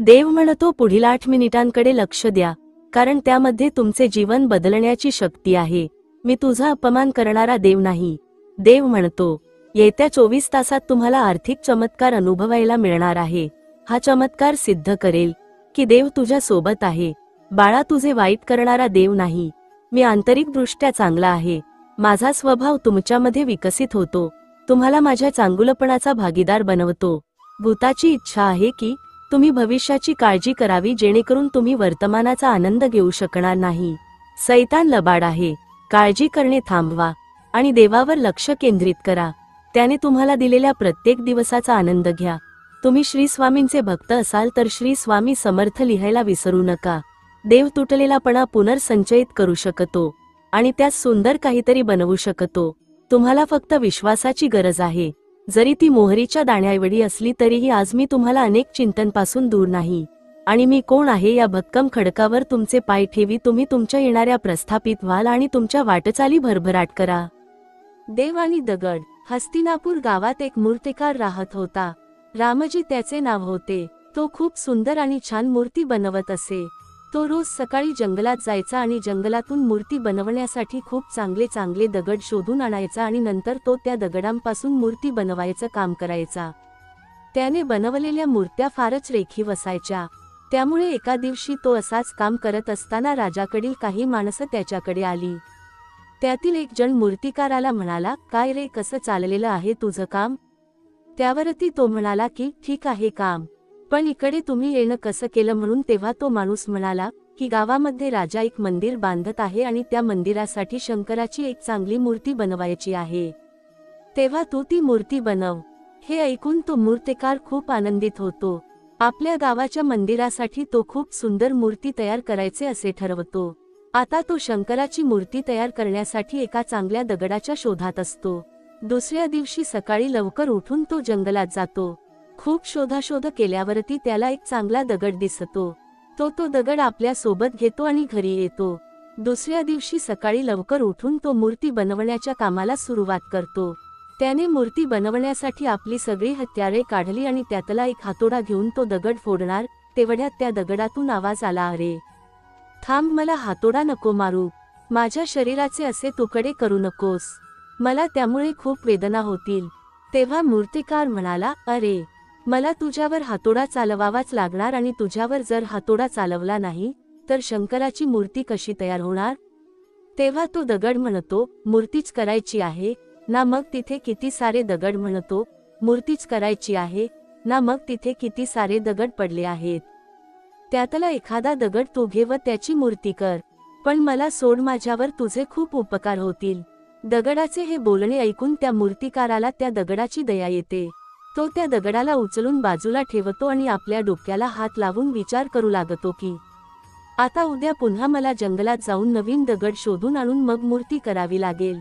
देव म्हणतो पुढील 8 मिनिटांकडे लक्ष द्या, कारण त्यामध्ये तुमचे जीवन बदलण्याची शक्ती आहे. मी तुझा अपमान करणारा देव नाही. देव म्हणतो येत्या 24 तासात तुम्हाला आर्थिक चमत्कार अनुभवायला मिळणार आहे. हा चमत्कार सिद्ध करेल की देव तुझ्या सोबत आहे. बाळा, तुझे वाईट करणारा देव नाही. मी आंतरिकदृष्ट्या चांगला आहे. माझा स्वभाव तुमच्यामध्ये विकसित होतो, तुम्हाला माझ्या चांगुलपणाचा भागीदार बनवतो. भूताची इच्छा आहे की तुम्ही भविष्याची काळजी करावी, जेणेकरून तुम्ही वर्तमानाचा आनंद घेऊ शकणार नाही. सैतान लबाड आहे. काळजी करणे थांबवा आणि देवावर लक्ष केंद्रित करा. त्याने तुम्हाला दिलेल्या प्रत्येक दिवसाचा आनंद घ्या. तुम्ही श्री स्वामींचे भक्त असाल तर श्री स्वामी समर्थ लिहायला विसरू नका. देव तुटलेलापणा पुनर्संचयित करू शकतो आणि त्यास सुंदर काहीतरी बनवू शकतो. तुम्हाला फक्त विश्वासाची गरज आहे. जरी ती मोहरीच्या दाण्याएवढी असली तरीही आज मी तुम्हाला अनेक चिंतनपासून दूर नाही. आणि मी कोण आहे या भक्कम खडकावर तुमचे पाय ठेवी. तुम्ही तुमच्या येणाऱ्या प्रस्थापित व्हाल आणि तुमच्या वाटचाली भरभराट करा. देव आणि दगड. हस्तिनापूर गावात एक मूर्तिकार राहत होता. रामजी त्याचे नाव होते. तो खूप सुंदर आणि छान मूर्ती बनवत असे. तो रोज सकाळी जंगलात जायचा आणि जंगलातून मूर्ती बनवण्यासाठी खूप चांगले चांगले दगड शोधून आणायचा आणि नंतर तो त्या दगडांपासून मूर्ती बनवायचं काम करायचा. त्याने बनवलेल्या मूर्त्या फारच रेखीव असायच्या. त्यामुळे एका दिवशी तो असाच काम करत असताना राजाकडील काही माणसं त्याच्याकडे आली. त्यातील एक जण मूर्तिकाराला म्हणाला, काय रे, कसं चाललेलं आहे तुझं काम? त्यावरती तो म्हणाला की ठीक आहे काम, पण इकडे तुम्ही येणं कसं केलं म्हणून. तेव्हा तो माणूस म्हणाला की गावामध्ये राजा एक मंदिर बांधत आहे आणि त्या मंदिरासाठी शंकराची एक चांगली मूर्ती बनवायची आहे. तेव्हा तू ती मूर्ती बनव. हे ऐकून तो मूर्तिकार खूप आनंदित होतो. आपल्या गावाच्या मंदिरासाठी तो खूप सुंदर मूर्ती तयार करायचे असे ठरवतो. आता तो शंकराची मूर्ती तयार करण्यासाठी एका चांगल्या दगडाच्या शोधात असतो. दुसऱ्या दिवशी सकाळी लवकर उठून तो जंगलात जातो. खूप शोधाशोध केल्यावरती त्याला एक चांगला दगड दिसतो. तो दगड आपल्या सोबत घेतो आणि घरी येतो. दुसऱ्या दिवशी सकाळी लवकर उठून तो मूर्ती बनवण्याच्या कामाला सुरुवात करतो. त्याने मूर्ती बनवण्यासाठी आपली सगळी हत्यारे काढली आणि त्यातला एक हातोडा घेऊन तो दगड फोडणार. तेवढ्यात त्या दगडातून आवाज आला, अरे थांब, मला हातोडा नको मारू. माझ्या शरीराचे असे तुकडे करू नकोस, मला त्यामुळे खूप वेदना होतील. तेव्हा मूर्तिकार म्हणाला, अरे मला तुझ्यावर हातोडा चालवावाच लागणार आणि तुझ्यावर जर हातोडा चालवला नाही तर शंकराची मूर्ती कशी तयार होणार? तेव्हा तो दगड म्हणतो, मूर्तीच करायची आहे ना, मग तिथे किती सारे दगड. म्हणतो, मूर्तीच करायची आहे ना, मग तिथे किती सारे दगड पडले आहेत. त्यातला एखादा दगड तू घे व त्याची मूर्ती कर, पण मला सोड, माझ्यावर तुझे खूप उपकार होतील. दगडाचे हे बोलणे ऐकून त्या मूर्तिकाराला त्या दगडाची दया येते. तो त्या दगडाला उचलून बाजूला ठेवतो आणि आपल्या डोक्याला हात लावून विचार करू लागतो की आता उद्या पुन्हा मला जंगलात जाऊन नवीन दगड शोधून आणून मग मूर्ती करावी लागेल.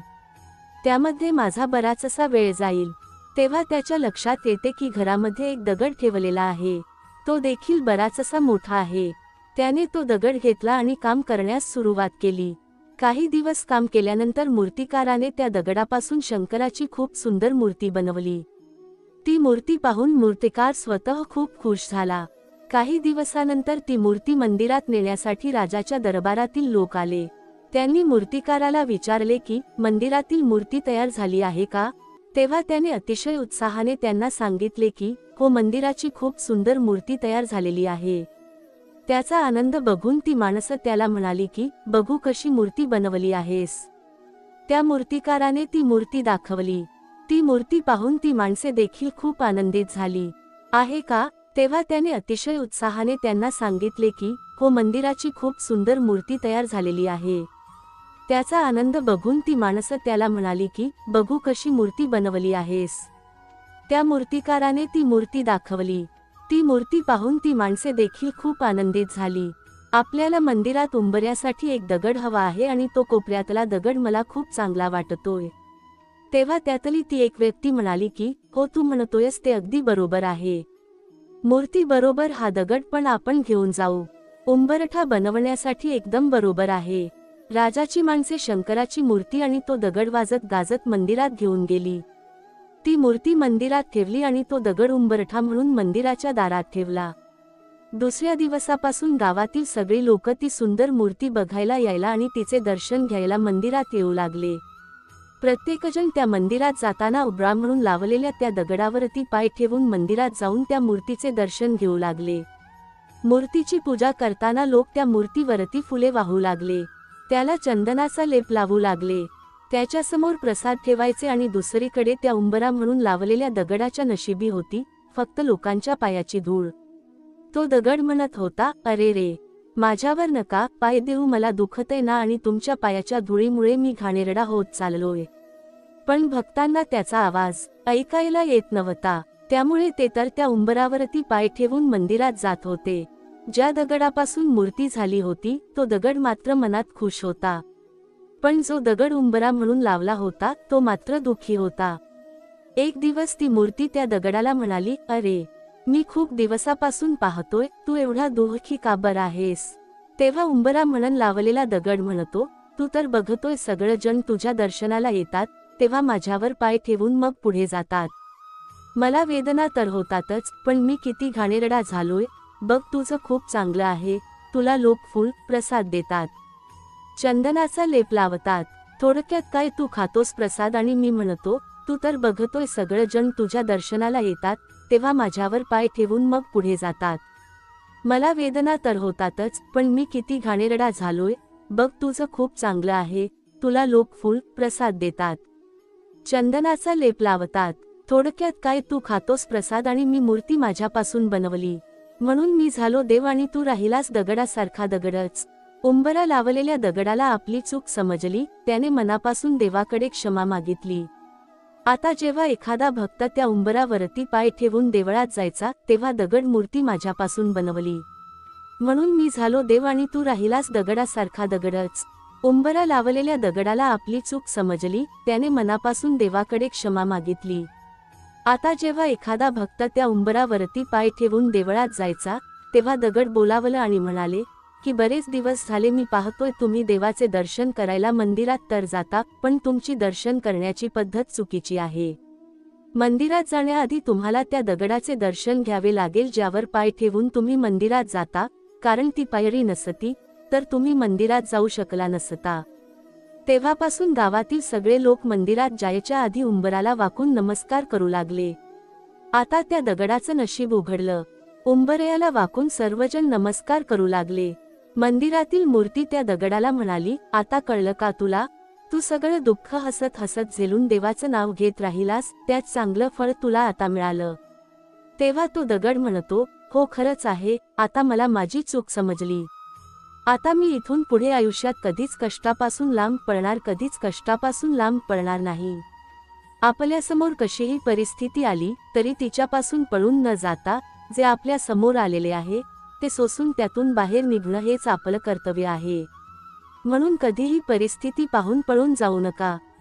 त्यामध्ये माझा बराचसा वेळ जाईल. तेव्हा त्याच्या लक्षात येते की घरामध्ये एक दगड ठेवलेला आहे. तो देखील बराचसा मोठा आहे. त्याने तो दगड घेतला आणि काम करण्यास सुरुवात केली. काही दिवस काम केल्यानंतर मूर्तिकाराने त्या दगडापासून शंकराची खूप सुंदर मूर्ती बनवली. ती मूर्ती पाहून मूर्तिकार स्वतः खूप खुश झाला. काही दिवसानंतर ती मूर्ती मंदिरात नेण्यासाठी राजाच्या दरबारातील लोक आले. त्यांनी मूर्तिकाराला विचारले की मंदिरातील मूर्ती तयार झाली आहे का? तेव्हा त्याने अतिशय उत्साहाने त्यांना सांगितले की हो, मंदिराची खूप सुंदर मूर्ती तयार झालेली आहे. त्याचा आनंद बघून ती माणसं त्याला म्हणाली की बघू कशी मूर्ती बनवली आहेस. त्या मूर्तिकाराने ती मूर्ती दाखवली. ती मूर्ती पाहून ती माणसे देखील खूप आनंदित झाली आहे का? तेव्हा त्याने अतिशय उत्साहाने त्यांना सांगितले की हो, मंदिराची खूप सुंदर मूर्ती तयार झालेली आहे. त्याचा आनंद बघून ती माणसं त्याला म्हणाली की बघू कशी मूर्ती बनवली आहेस. त्या मूर्तिकाराने ती मूर्ती दाखवली. ती मूर्ती पाहून ती माणसे देखील खूप आनंदित झाली. आपल्याला मंदिरात उंबऱ्यासाठी एक दगड हवा आहे आणि तो कोपऱ्यातला दगड मला खूप चांगला वाटतोय. तेव्हा त्यातली ती एक व्यक्ती म्हणाली की हो, तू म्हणतोयस ते अगदी बरोबर आहे. मूर्ती बरोबर, हा दगड पण आपण घेऊन जाऊ. उंबरठा बनवण्यासाठी एकदम बरोबर आहे. राजाची माणसे शंकराची मूर्ती आणि तो दगड वाजत गाजत मंदिरात घेऊन गेली. ती मूर्ती मंदिरात ठेवली आणि तो दगड उंबरठा म्हणून मंदिराच्या दारात ठेवला. दुसऱ्या दिवसापासून गावातील सगळी लोक ती सुंदर मूर्ती बघायला यायला आणि तिचे दर्शन घ्यायला मंदिरात येऊ लागले. प्रत्येकजण त्या मंदिरात जाताना उभा म्हणून लावलेल्या त्या दगडावरती पाय ठेवून मंदिरात जाऊन त्या मूर्तीचे दर्शन घेऊ लागले. मूर्तीची पूजा करताना लोक त्या मूर्तीवरती फुले वाहू लागले. त्याला चंदनाचा लेप लावू लागले. त्याच्यासमोर प्रसाद ठेवायचे आणि दुसरीकडे त्या उंबरा म्हणून लावलेल्या दगडाच्या नशिबी होती फक्त लोकांच्या पायाची धूळ. तो दगड म्हणत होता, अरे रे, माझ्यावर नका पाय देऊ, मला दुखतंय ना आणि तुमच्या पायाच्या धुळीमुळे मी घाणेरडा होत चाललोय. पण भक्तांना त्याचा आवाज ऐकायला येत नव्हता. त्यामुळे ते तर त्या उंबरावरती पाय ठेवून मंदिरात जात होते. ज्या दगडापासून मूर्ती झाली होती तो दगड मात्र मनात खुश होता. पण जो दगड उंबरा म्हणून लावला होता तो मात्र दुःखी होता. एक दिवस ती मूर्ती त्या दगडाला म्हणाली, अरे, मी खूप दिवसापासून पाहतोय तू एवढा दुःखी का बरा आहेस. तेव्हा उंबरा म्हणून लावलेला दगड म्हणतो, तू तर बघतोय सगळं जण तुझ्या दर्शनाला येतात तेव्हा माझ्यावर पाय ठेवून मग पुढे जातात. मला वेदना तर होतातच, पण मी किती घाणेरडा झालोय. बघ, तुझं खूप चांगलं आहे. तुला लोक फूल प्रसाद देतात, चंदनाचा लेप लावतात. थोडक्यात काय, तू खातोस प्रसाद आणि मी म्हणतो तू तर बघतोय सगळं जण तुझ्या दर्शनाला येतात तेव्हा माझ्यावर पाय ठेवून मग पुढे जातात. मला वेदना तर होतातच, पण मी किती घाणेरडा झालोय. बघ, तुझं खूप चांगलं आहे. तुला लोक फूल प्रसाद देतात, चंदनाचा लेप लावतात. थोडक्यात काय, तू खातोस प्रसाद आणि मी मूर्ती माझ्यापासून बनवली म्हणून मी झालो देव आणि तू राहिलास दगडासारखा दगडच. उंबरा लावलेल्या दगडाला आपली चूक समजली. त्याने मनापासून देवाकडे क्षमा मागितली. आता जेव्हा एखादा भक्त त्या उंबरावरती पाय ठेवून देवळात जायचा तेव्हा दगड मूर्ती माझ्यापासून बनवली म्हणून मी झालो देव आणि तू राहिलास दगडासारखा दगडच. उंबरा लावलेल्या दगडाला आपली चूक समजली. त्याने मनापासून देवाकडे क्षमा मागितली. आता जेव्हा एखादा भक्त त्या उंबरावरती पाय ठेवून देवळात जायचा तेव्हा दगड बोलावलं आणि म्हणाले की बरेच दिवस झाले मी पाहतोय तुम्ही देवाचे दर्शन करायला मंदिरात तर जाता, पण तुमची दर्शन करण्याची पद्धत चुकीची आहे. मंदिरात जाण्याआधी तुम्हाला त्या दगडाचे दर्शन घ्यावे लागेल ज्यावर पाय ठेवून तुम्ही मंदिरात जाता, कारण ती पायरी नसती तर तुम्ही मंदिरात जाऊ शकला नसता. तेव्हापासून गावातील सगळे लोक मंदिरात जायच्या आधी उंबराला वाकून नमस्कार करू लागले. आता त्या दगडाचं नशीब उघडलं. उंबऱ्याला वाकून सर्वजण नमस्कार करू लागले. मंदिरातील मूर्ती त्या दगडाला म्हणाली, आता कळलं का तुला. तू सगळं दुःख हसत हसत झेलून देवाचं नाव घेत राहिलास, त्यात चांगलं फळ तुला आता मिळालं. तेव्हा तो दगड म्हणतो, हो खरंच आहे. आता मला माझी चूक समजली. आता मी इथून पुढे आयुष्यात कधीच कष्टापासून लांब पळणार, कधीच कष्टापासून लांब पळणार नाही. आपल्यासमोर कशीही परिस्थिती आली तरी तिच्यापासून पळून न जाता जे आपल्या समोर आलेले आहे ते सोसून त्यातून बाहेर निघणं हेच आपलं कर्तव्य आहे. म्हणून कधीही परिस्थिती पाहून पळून जाऊ नका.